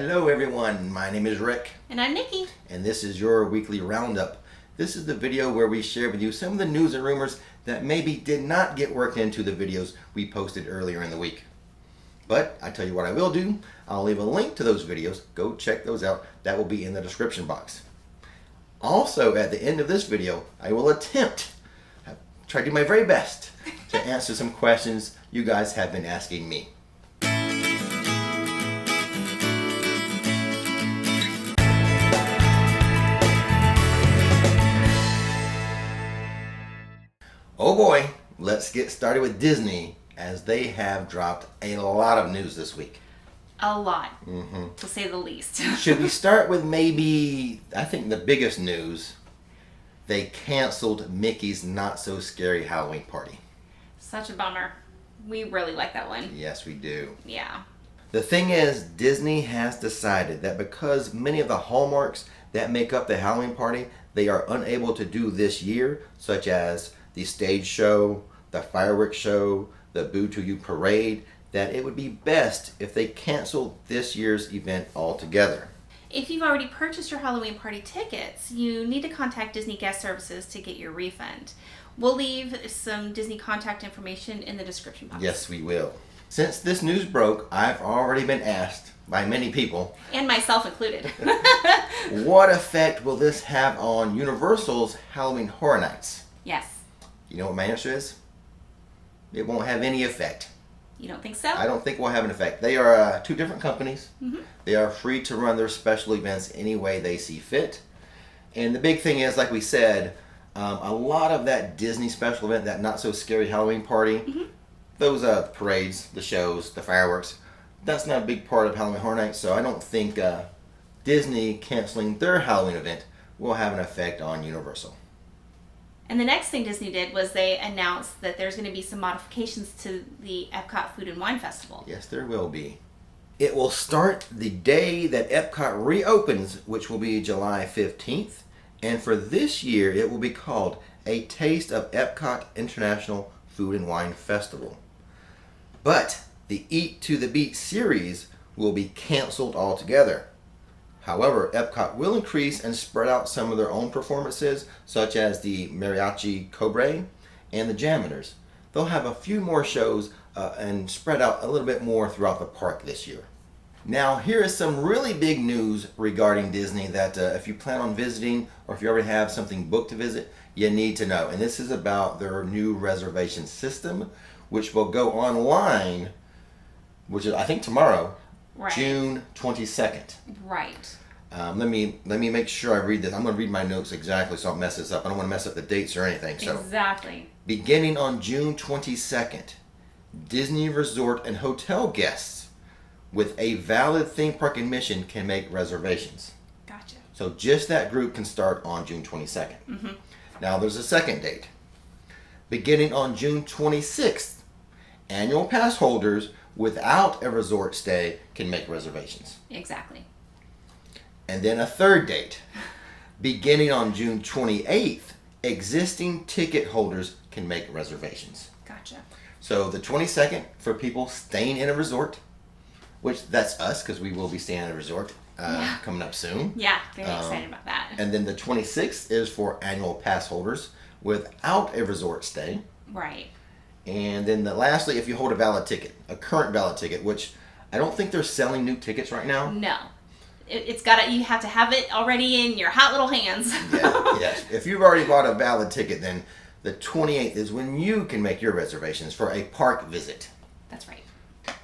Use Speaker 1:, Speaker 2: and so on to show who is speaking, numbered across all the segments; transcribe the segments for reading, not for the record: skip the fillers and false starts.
Speaker 1: Hello everyone, my name is Rick.
Speaker 2: And I'm Nikki.
Speaker 1: And this is your weekly roundup. This is the video where we share with you some of the news and rumors that maybe did not get worked into the videos we posted earlier in the week. But I tell you what I will do, I'll leave a link to those videos. Go check those out. That will be in the description box. Also, at the end of this video, I will try to do my very best to answer some questions you guys have been asking me. Oh boy, let's get started with Disney, as they have dropped a lot of news this week.
Speaker 2: A lot, to say the least.
Speaker 1: Should we start with maybe, I think the biggest news, they canceled Mickey's Not So Scary Halloween Party.
Speaker 2: Such a bummer. We really like that one.
Speaker 1: Yes, we do.
Speaker 2: Yeah.
Speaker 1: The thing is, Disney has decided that because many of the hallmarks that make up the Halloween party, they are unable to do this year, such as the stage show, the fireworks show, the Boo to You parade, that it would be best if they canceled this year's event altogether.
Speaker 2: If you've already purchased your Halloween party tickets, you need to contact Disney Guest Services to get your refund. We'll leave some Disney contact information in the description box.
Speaker 1: Yes, we will. Since this news broke, I've already been asked by many people,
Speaker 2: and myself included,
Speaker 1: what effect will this have on Universal's Halloween Horror Nights?
Speaker 2: Yes.
Speaker 1: You know what my answer is? It won't have any effect.
Speaker 2: You don't think so?
Speaker 1: I don't think it will have an effect. They are two different companies.
Speaker 2: Mm-hmm.
Speaker 1: They are free to run their special events any way they see fit. And the big thing is, like we said, a lot of that Disney special event, that Not So Scary Halloween Party, those parades, the shows, the fireworks, that's not a big part of Halloween Horror Nights. So I don't think Disney canceling their Halloween event will have an effect on Universal.
Speaker 2: And the next thing Disney did was they announced that there's going to be some modifications to the Epcot Food and Wine Festival.
Speaker 1: Yes, there will be. It will start the day that Epcot reopens, which will be July 15th. And for this year, it will be called A Taste of Epcot International Food and Wine Festival. But the Eat to the Beat series will be canceled altogether. However, Epcot will increase and spread out some of their own performances, such as the Mariachi Cobre and the Jammers. They'll have a few more shows and spread out a little bit more throughout the park this year. Now, here is some really big news regarding Disney that if you plan on visiting or if you already have something booked to visit, you need to know. And this is about their new reservation system, which will go online, which is, I think, tomorrow.
Speaker 2: Right.
Speaker 1: June 22nd.
Speaker 2: Right.
Speaker 1: Let me make sure I read this. I'm going to read my notes exactly so I don't mess this up. I don't want to mess up the dates or anything. So,
Speaker 2: exactly.
Speaker 1: beginning on June 22nd, Disney Resort and hotel guests with a valid theme park admission can make reservations.
Speaker 2: Gotcha.
Speaker 1: So just that group can start on June 22nd. Now there's a second date. Beginning on June 26th, annual pass holders without a resort stay can make reservations.
Speaker 2: Exactly.
Speaker 1: And then a third date. Beginning on June 28th, existing ticket holders can make reservations.
Speaker 2: Gotcha.
Speaker 1: So the 22nd for people staying in a resort, which that's us because we will be staying in a resort coming up soon.
Speaker 2: Yeah, very excited about that.
Speaker 1: And then the 26th is for annual pass holders without a resort stay.
Speaker 2: Right.
Speaker 1: And then lastly, if you hold a valid ticket, a current valid ticket, which I don't think they're selling new tickets right now.
Speaker 2: No. It's got you have to have it already in your hot little hands.
Speaker 1: Yes. If you've already bought a valid ticket, then the 28th is when you can make your reservations for a park visit.
Speaker 2: That's right.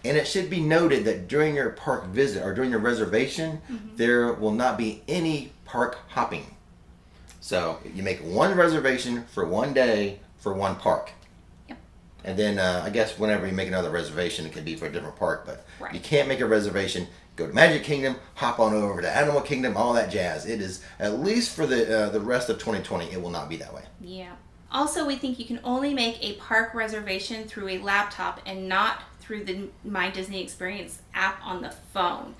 Speaker 1: And it should be noted that during your park visit or during your reservation, there will not be any park hopping. So you make one reservation for one day for one park. And then I guess whenever you make another reservation, it could be for a different park. But you can't make a reservation, go to Magic Kingdom, hop on over to Animal Kingdom, all that jazz. It is, at least for the rest of 2020, it will not be that way.
Speaker 2: Yeah. Also, we think you can only make a park reservation through a laptop and not through the My Disney Experience app on the phone.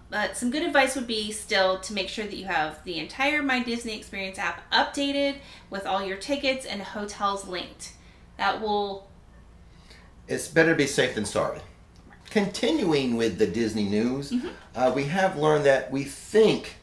Speaker 2: But some good advice would be still to make sure that you have the entire My Disney Experience app updated with all your tickets and hotels linked. That will...
Speaker 1: It's better to be safe than sorry. continuing with the Disney news, we have learned that we think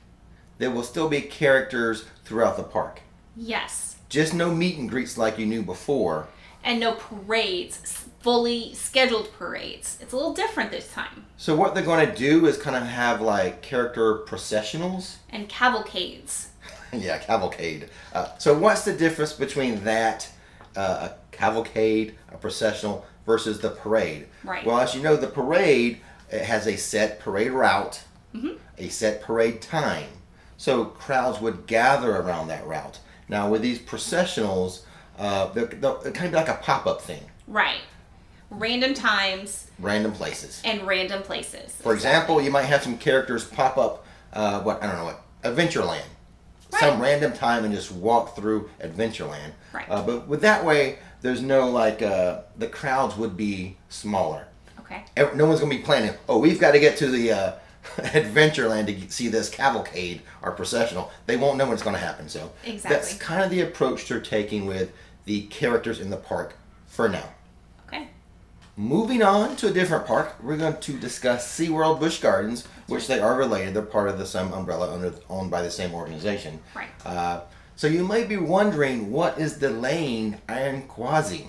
Speaker 1: there will still be characters throughout the park.
Speaker 2: Yes.
Speaker 1: Just no meet and greets like you knew before.
Speaker 2: And no parades, fully scheduled parades. It's a little different this time.
Speaker 1: So what they're going to do is kind of have like character processionals.
Speaker 2: And cavalcades.
Speaker 1: Yeah, cavalcade. So what's the difference between that, a cavalcade, a processional, versus the parade?
Speaker 2: Right.
Speaker 1: Well, as you know, the parade, it has a set parade route, a set parade time. So crowds would gather around that route. Now with these processionals, they're kind of like a pop-up thing.
Speaker 2: Right. Random times.
Speaker 1: Random places.
Speaker 2: And random places.
Speaker 1: For example, you might have some characters pop up, Adventureland.
Speaker 2: Right.
Speaker 1: Some random time and just walk through Adventureland.
Speaker 2: Right.
Speaker 1: But with that way, there's no the crowds would be smaller.
Speaker 2: Okay.
Speaker 1: No one's going to be planning, we've got to get to the Adventureland to see this cavalcade or processional. They won't know when it's going to happen. So
Speaker 2: Exactly.
Speaker 1: that's kind of the approach they're taking with the characters in the park for now.
Speaker 2: Okay.
Speaker 1: Moving on to a different park, we're going to discuss SeaWorld Busch Gardens, which they are related. They're part of the same umbrella owned by the same organization.
Speaker 2: Right.
Speaker 1: So you may be wondering, what is delaying Iron Quasi?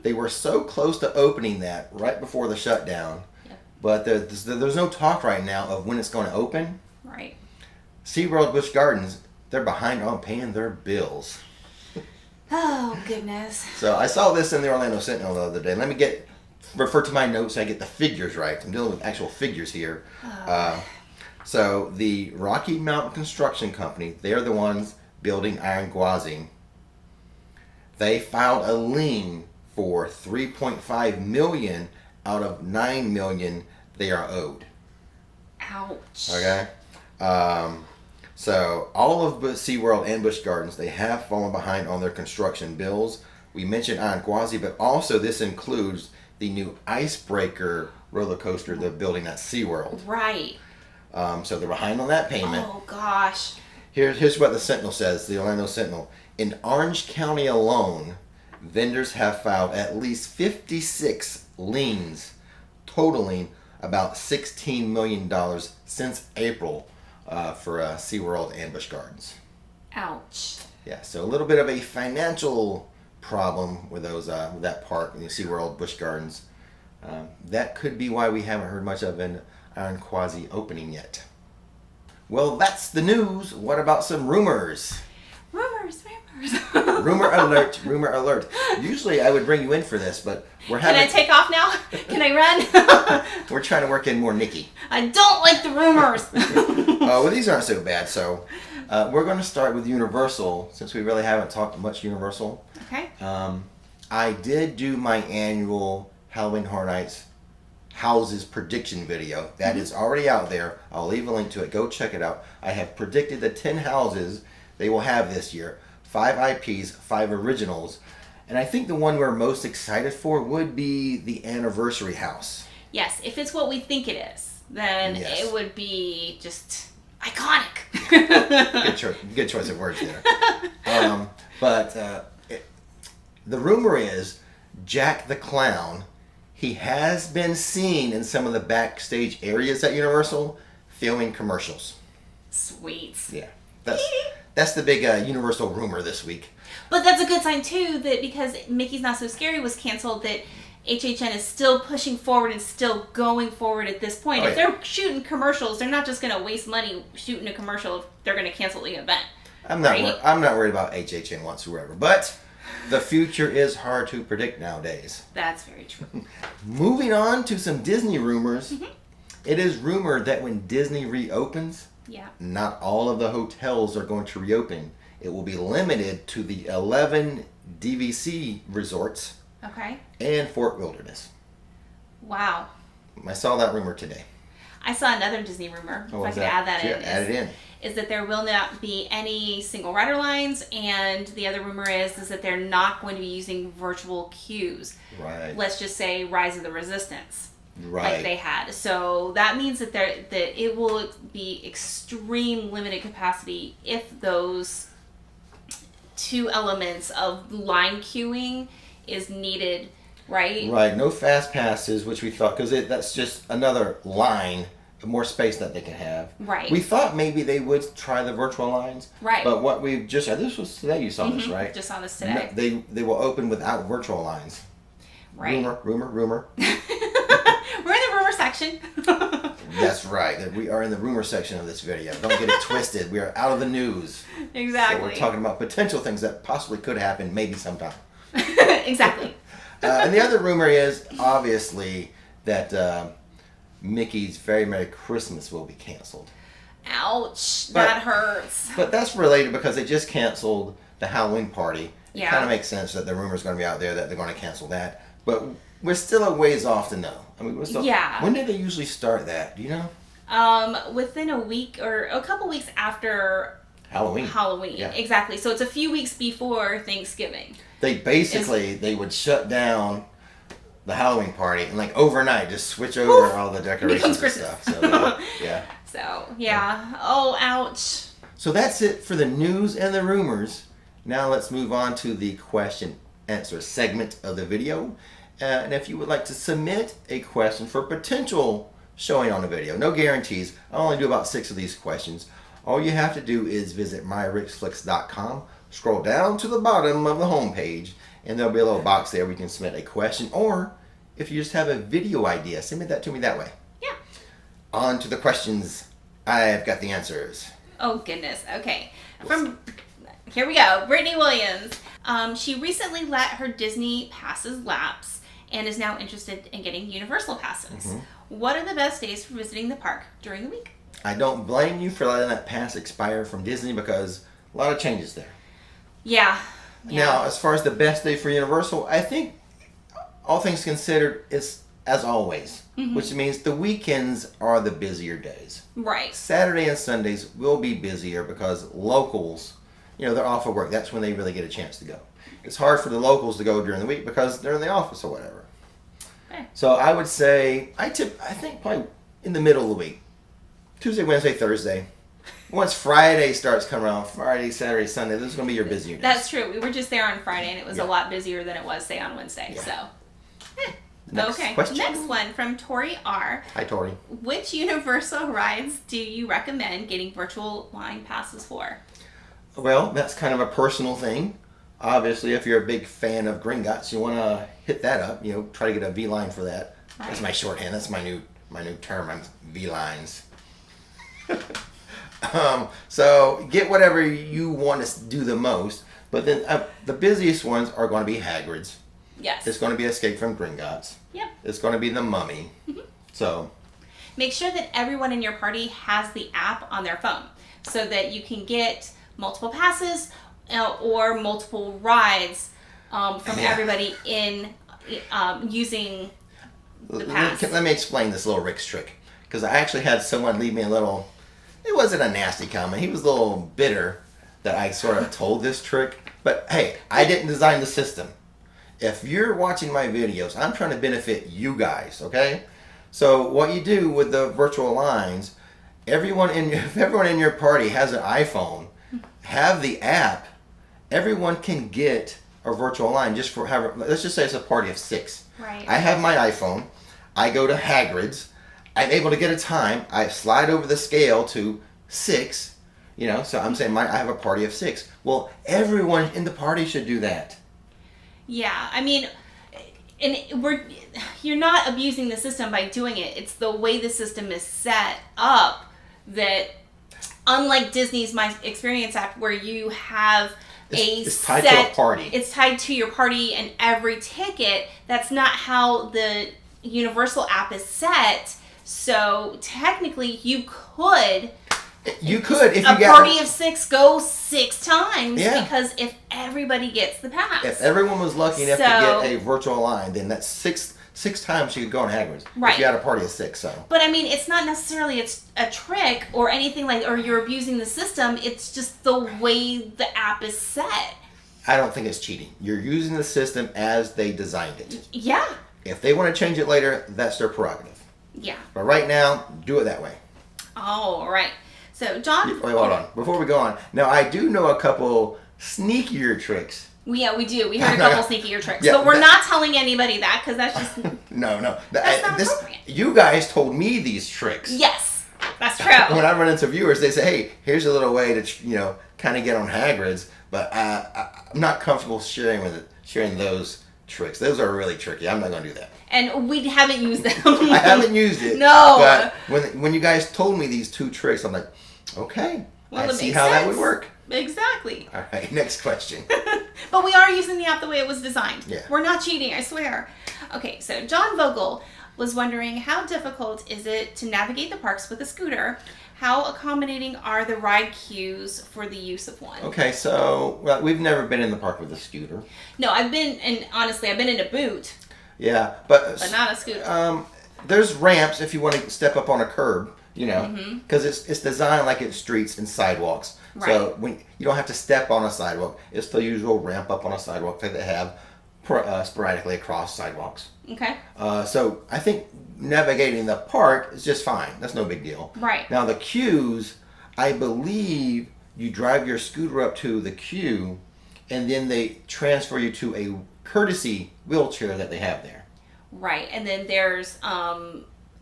Speaker 1: They were so close to opening that right before the shutdown, but there's no talk right now of when it's going to open.
Speaker 2: Right.
Speaker 1: SeaWorld Busch Gardens, they're behind on paying their bills.
Speaker 2: Oh, goodness.
Speaker 1: So I saw this in the Orlando Sentinel the other day. Let me refer to my notes so I get the figures right. I'm dealing with actual figures here. So the Rocky Mountain Construction Company, they're the ones building Iron Gwazi. They filed a lien for $3.5 million out of $9 million they are owed.
Speaker 2: Ouch.
Speaker 1: Okay? So all of SeaWorld and Busch Gardens, they have fallen behind on their construction bills. We mentioned Iron Gwazi, but also this includes the new Icebreaker roller coaster they're building at SeaWorld.
Speaker 2: Right.
Speaker 1: So they're behind on that payment.
Speaker 2: Oh, gosh.
Speaker 1: Here's what the Sentinel says, the Orlando Sentinel. In Orange County alone, vendors have filed at least 56 liens, totaling about $16 million since April for SeaWorld and Busch Gardens.
Speaker 2: Ouch.
Speaker 1: Yeah, so a little bit of a financial problem with with that park, SeaWorld, Busch Gardens. That could be why we haven't heard much of an Iron Quasi opening yet. Well, that's the news. What about some rumors?
Speaker 2: Rumors.
Speaker 1: Rumor alert, rumor alert. Usually I would bring you in for this, but we're having...
Speaker 2: Can I take off now? Can I run?
Speaker 1: We're trying to work in more Nikki.
Speaker 2: I don't like the rumors.
Speaker 1: Well, these aren't so bad. So we're going to start with Universal, since we really haven't talked much Universal.
Speaker 2: Okay.
Speaker 1: I did do my annual Halloween Horror Nights houses prediction video. That is already out there. I'll leave a link to it. Go check it out. I have predicted the 10 houses they will have this year. 5 IPs, 5 originals. And I think the one we're most excited for would be the anniversary house.
Speaker 2: Yes, if it's what we think it is, then
Speaker 1: Yes.
Speaker 2: it would be just iconic.
Speaker 1: Good choice of words there. The rumor is Jack the Clown, he has been seen in some of the backstage areas at Universal filming commercials.
Speaker 2: Sweet.
Speaker 1: Yeah, that's the big Universal rumor this week.
Speaker 2: But that's a good sign too, that because Mickey's Not So Scary was canceled, that HHN is still pushing forward and still going forward at this point.
Speaker 1: Oh,
Speaker 2: If
Speaker 1: yeah.
Speaker 2: they're shooting commercials, they're not just going to waste money shooting a commercial if they're going to cancel the event.
Speaker 1: I'm not worried about HHN whatsoever, but the future is hard to predict nowadays.
Speaker 2: That's very true.
Speaker 1: Moving on to some Disney rumors. It is rumored that when Disney reopens,
Speaker 2: Yeah.
Speaker 1: not all of the hotels are going to reopen. It will be limited to the 11 DVC resorts
Speaker 2: Okay.
Speaker 1: and Fort Wilderness.
Speaker 2: Wow.
Speaker 1: I saw that rumor today.
Speaker 2: I saw another Disney rumor, if I
Speaker 1: was
Speaker 2: could
Speaker 1: that?
Speaker 2: add that
Speaker 1: Yeah,
Speaker 2: in.
Speaker 1: add it in.
Speaker 2: Is that there will not be any single rider lines, and the other rumor is that they're not going to be using virtual queues.
Speaker 1: Right.
Speaker 2: Let's just say Rise of the Resistance.
Speaker 1: Right.
Speaker 2: Like they had. So that means that it will be extreme limited capacity if those two elements of line queuing is needed Right?
Speaker 1: Right. No fast passes, which we thought, because that's just another line, more space that they can have.
Speaker 2: Right.
Speaker 1: We thought maybe they would try the virtual lines.
Speaker 2: Right.
Speaker 1: But what we've just, this was today you saw this, right?
Speaker 2: Just saw this today.
Speaker 1: No, they will open without virtual lines.
Speaker 2: Right.
Speaker 1: Rumor.
Speaker 2: We're in the rumor section.
Speaker 1: That's right. We are in the rumor section of this video. Don't get it twisted. We are out of the news.
Speaker 2: Exactly.
Speaker 1: So we're talking about potential things that possibly could happen maybe sometime.
Speaker 2: Exactly.
Speaker 1: And the other rumor is, obviously, that Mickey's Very Merry Christmas will be canceled.
Speaker 2: Ouch. That hurts.
Speaker 1: But that's related because they just canceled the Halloween party.
Speaker 2: Yeah.
Speaker 1: It kind of makes sense that the rumor's going to be out there that they're going to cancel that. But we're still a ways off to know. I mean, we're still,
Speaker 2: Yeah.
Speaker 1: When did they usually start that? Do you know?
Speaker 2: Within a week or a couple weeks after
Speaker 1: Halloween.
Speaker 2: Yeah. Exactly. So it's a few weeks before Thanksgiving.
Speaker 1: They would shut down the Halloween party and like overnight just switch over all the decorations and stuff. So yeah.
Speaker 2: So yeah. Oh, ouch.
Speaker 1: So that's it for the news and the rumors. Now let's move on to the question answer segment of the video. And if you would like to submit a question for potential showing on the video, no guarantees. I only do about 6 of these questions. All you have to do is visit myrixflix.com, scroll down to the bottom of the homepage, and there'll be a little box there where you can submit a question. Or if you just have a video idea, submit that to me that way.
Speaker 2: Yeah.
Speaker 1: On to the questions. I've got the answers.
Speaker 2: Oh, goodness. Okay. Here we go. Brittany Williams. She recently let her Disney passes lapse and is now interested in getting Universal passes.
Speaker 1: Mm-hmm.
Speaker 2: What are the best days for visiting the park during the week?
Speaker 1: I don't blame you for letting that pass expire from Disney because a lot of changes there.
Speaker 2: Yeah.
Speaker 1: Now, as far as the best day for Universal, I think all things considered, it's as always, which means the weekends are the busier days.
Speaker 2: Right.
Speaker 1: Saturday and Sundays will be busier because locals, they're off of work. That's when they really get a chance to go. It's hard for the locals to go during the week because they're in the office or whatever.
Speaker 2: Okay.
Speaker 1: So I would say, I think probably in the middle of the week. Tuesday, Wednesday, Thursday. Once Friday starts coming around, Friday, Saturday, Sunday, this is going to be your busier days.
Speaker 2: That's true. We were just there on Friday and it was a lot busier than it was, say, on Wednesday.
Speaker 1: Yeah.
Speaker 2: So,
Speaker 1: Next
Speaker 2: okay.
Speaker 1: question.
Speaker 2: Next one from Tori R.
Speaker 1: Hi, Tori.
Speaker 2: Which Universal rides do you recommend getting virtual line passes for?
Speaker 1: Well, that's kind of a personal thing. Obviously, if you're a big fan of Gringotts, you want to hit that up. Try to get a V line for that. Right. That's my shorthand. That's my new term. I'm V lines. So get whatever you want to do the most. But then the busiest ones are going to be Hagrid's.
Speaker 2: Yes.
Speaker 1: It's going to be Escape from Gringotts.
Speaker 2: Yep.
Speaker 1: It's going to be the Mummy. Mm-hmm. So
Speaker 2: make sure that everyone in your party has the app on their phone so that you can get multiple passes or multiple rides from everybody in using the pass.
Speaker 1: Let me explain this little Rix trick. Because I actually had someone leave me a little, it wasn't a nasty comment. He was a little bitter that I sort of told this trick. But hey, I didn't design the system. If you're watching my videos, I'm trying to benefit you guys, okay? So what you do with the virtual lines, if everyone in your party has an iPhone, have the app, everyone can get a virtual line just for, let's just say it's a party of 6.
Speaker 2: Right.
Speaker 1: I have my iPhone. I go to Hagrid's. I'm able to get a time. I slide over the scale to 6. So I'm saying I have a party of 6. Well, everyone in the party should do that.
Speaker 2: Yeah, I mean, and you're not abusing the system by doing it. It's the way the system is set up that, unlike Disney's My Experience app, where you have
Speaker 1: it's tied to a party.
Speaker 2: It's tied to your party and every ticket. That's not how the Universal app is set. So technically, you could. If you party of 6 go 6 times because if everybody gets the pass.
Speaker 1: If everyone was lucky enough to get a virtual line, then that's six times you could go on Hagrid's.
Speaker 2: Right.
Speaker 1: If you had a party of 6, so.
Speaker 2: But I mean, it's not necessarily a trick or anything or you're abusing the system. It's just the way the app is set.
Speaker 1: I don't think it's cheating. You're using the system as they designed it.
Speaker 2: Yeah.
Speaker 1: If they want to change it later, that's their prerogative.
Speaker 2: Yeah.
Speaker 1: But right now, do it that way.
Speaker 2: All right. So, John...
Speaker 1: Wait, hold on. Before we go on. Now, I do know a couple sneakier tricks
Speaker 2: We do. We heard a couple sneakier tricks.
Speaker 1: Yeah,
Speaker 2: but we're not telling anybody that because that's just...
Speaker 1: No.
Speaker 2: That's not appropriate.
Speaker 1: You guys told me these tricks.
Speaker 2: Yes, that's true.
Speaker 1: When I run into viewers, they say, hey, here's a little way to, kind of get on Hagrid's. But I'm not comfortable sharing those tricks. Those are really tricky. I'm not going to do that.
Speaker 2: And we haven't used them.
Speaker 1: I haven't used it.
Speaker 2: No.
Speaker 1: But when you guys told me these 2 tricks, I'm like, okay.
Speaker 2: Well,
Speaker 1: I see how that would work.
Speaker 2: Exactly.
Speaker 1: All right, next question.
Speaker 2: But we are using the app the way it was designed.
Speaker 1: Yeah.
Speaker 2: We're not cheating, I swear. Okay, so John Vogel was wondering, how difficult is it to navigate the parks with a scooter? How accommodating are the ride queues for the use of one?
Speaker 1: Okay, so we've never been in the park with a scooter.
Speaker 2: No, I've been in a boot.
Speaker 1: Yeah, but
Speaker 2: not a scooter.
Speaker 1: There's ramps if you want to step up on a curb, because it's designed like it's streets and sidewalks.
Speaker 2: Right.
Speaker 1: So when you don't have to step on a sidewalk, it's the usual ramp up on a sidewalk that they have sporadically across sidewalks.
Speaker 2: Okay.
Speaker 1: So I think navigating the park is just fine. That's no big deal.
Speaker 2: Right.
Speaker 1: Now the queues, I believe you drive your scooter up to the queue, and then they transfer you to a courtesy wheelchair that they have there.
Speaker 2: Right, and then there's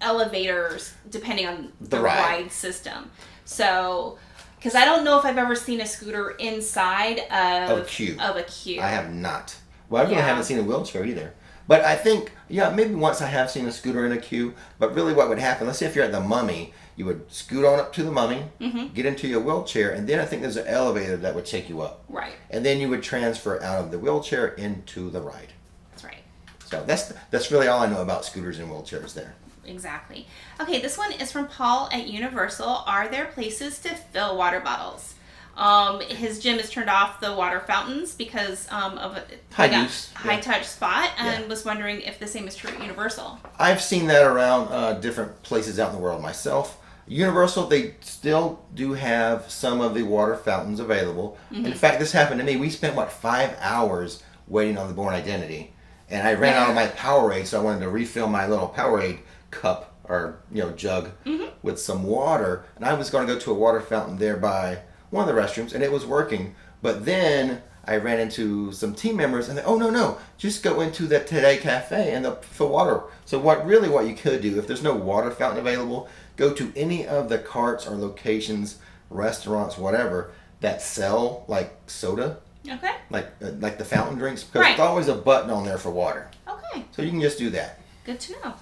Speaker 2: elevators depending on the ride system. So, because I don't know if I've ever seen a scooter inside of
Speaker 1: a queue.
Speaker 2: I
Speaker 1: have not. Well, I really haven't seen a wheelchair either. But I think, maybe once I have seen a scooter in a queue. But really what would happen, let's say if you're at the Mummy, you would scoot on up to the Mummy, get into your wheelchair, and then I think there's an elevator that would take you up.
Speaker 2: Right.
Speaker 1: And then you would transfer out of the wheelchair into the ride.
Speaker 2: That's right.
Speaker 1: So that's really all I know about scooters and wheelchairs there.
Speaker 2: Exactly. Okay, this one is from Paul at Universal. Are there places to fill water bottles? His gym has turned off the water fountains because of a high touch spot, and was wondering if the same is true at Universal.
Speaker 1: I've seen that around different places out in the world myself. Universal, they still do have some of the water fountains available. In fact, this happened to me. We spent 5 hours waiting on the Bourne Identity, and I ran out of my Powerade, so I wanted to refill my little Powerade cup or jug with some water, and I was going to go to a water fountain there by one of the restrooms, and it was working. But then I ran into some team members, and they, oh no, just go into the Today Cafe and they'll fill water. So what you could do, if there's no water fountain available, go to any of the carts or locations, restaurants, whatever, that sell like soda.
Speaker 2: Okay.
Speaker 1: Like the fountain drinks, because there's always a button on there for water.
Speaker 2: Okay.
Speaker 1: So you can just do that.
Speaker 2: Good to know.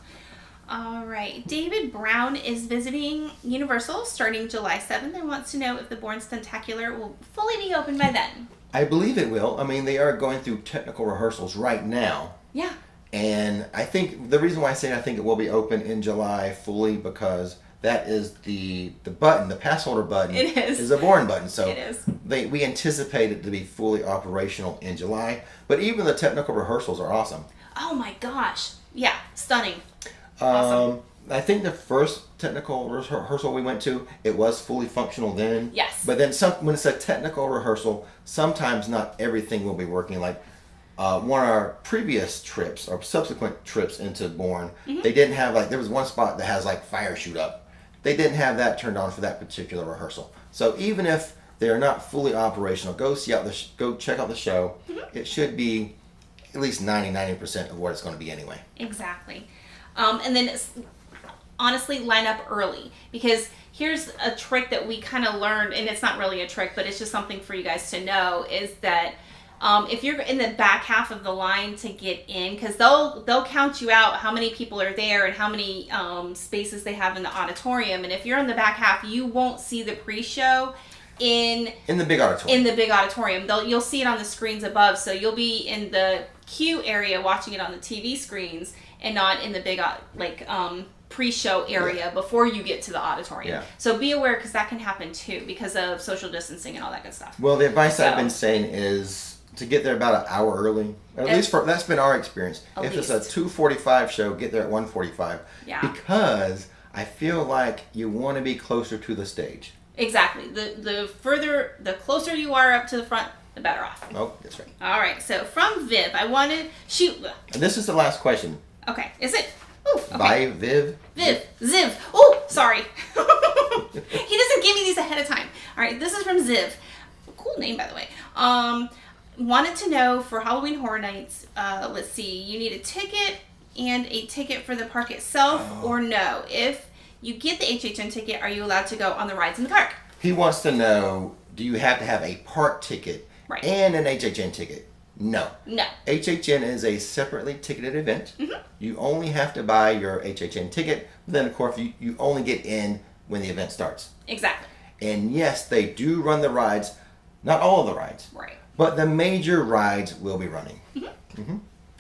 Speaker 2: All right. David Brown is visiting Universal starting July 7th and wants to know if the Bourne Spectacular will fully be open by then.
Speaker 1: I believe it will. I mean, they are going through technical rehearsals right now.
Speaker 2: Yeah.
Speaker 1: And I think the reason why I say I think it will be open in July fully because that is the button, the pass holder button.
Speaker 2: It is
Speaker 1: a Bourne button. So
Speaker 2: it is.
Speaker 1: We anticipate it to be fully operational in July. But even the technical rehearsals are awesome.
Speaker 2: Oh my gosh. Yeah. Stunning. Awesome.
Speaker 1: I think the first technical rehearsal we went to, it was fully functional then.
Speaker 2: Yes.
Speaker 1: But then when it's a technical rehearsal, sometimes not everything will be working. Like one of our previous trips or subsequent trips into Bourne, they didn't have there was one spot that has fire shoot up. They didn't have that turned on for that particular rehearsal. So even if they're not fully operational, go check out the show. It should be at least 90% of what it's going to be anyway.
Speaker 2: Exactly. And then honestly line up early, because here's a trick that we kind of learned, and it's not really a trick, but it's just something for you guys to know, is that if you're in the back half of the line to get in, because they'll count you out how many people are there and how many spaces they have in the auditorium, and if you're in the back half, you won't see the pre-show in
Speaker 1: the big auditorium.
Speaker 2: You'll see it on the screens above, so you'll be in the queue area watching it on the TV screens and not in the big pre-show area before you get to the auditorium. Yeah. So be aware, because that can happen too because of social distancing and all that good stuff.
Speaker 1: Well, the advice I've been saying is to get there about an hour early. At least that's been our experience. If it's a 2:45 show, get there at 1:45. Yeah. Because I feel like you want to be closer to the stage.
Speaker 2: Exactly. The closer you are up to the front, the better off.
Speaker 1: Oh, that's right.
Speaker 2: All right. So from Viv, I wanted shoot.
Speaker 1: And this is the last question.
Speaker 2: Okay. Is it? Ooh, okay.
Speaker 1: By Viv.
Speaker 2: Ziv. Oh, sorry. He doesn't give me these ahead of time. All right. This is from Ziv. Cool name, by the way. Wanted to know for Halloween Horror Nights, let's see, you need a ticket and a ticket for the park itself, or no? If you get the HHN ticket, are you allowed to go on the rides in the park?
Speaker 1: He wants to know, do you have to have a park ticket
Speaker 2: Right.
Speaker 1: and an HHN ticket? No.
Speaker 2: No.
Speaker 1: HHN is a separately ticketed event.
Speaker 2: Mm-hmm.
Speaker 1: You only have to buy your HHN ticket. But then, of course, you only get in when the event starts.
Speaker 2: Exactly.
Speaker 1: And yes, they do run the rides. Not all of the rides.
Speaker 2: Right.
Speaker 1: But the major rides will be running.
Speaker 2: Mm-hmm.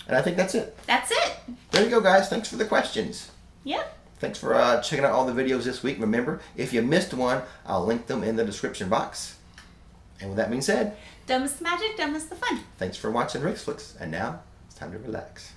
Speaker 1: And I think that's it.
Speaker 2: That's it.
Speaker 1: There you go, guys. Thanks for the questions.
Speaker 2: Yep.
Speaker 1: Thanks for checking out all the videos this week. Remember, if you missed one, I'll link them in the description box. And with that being said,
Speaker 2: Dumb is the magic, dumb is the fun.
Speaker 1: thanks for watching Rix Flicks. And now, it's time to relax.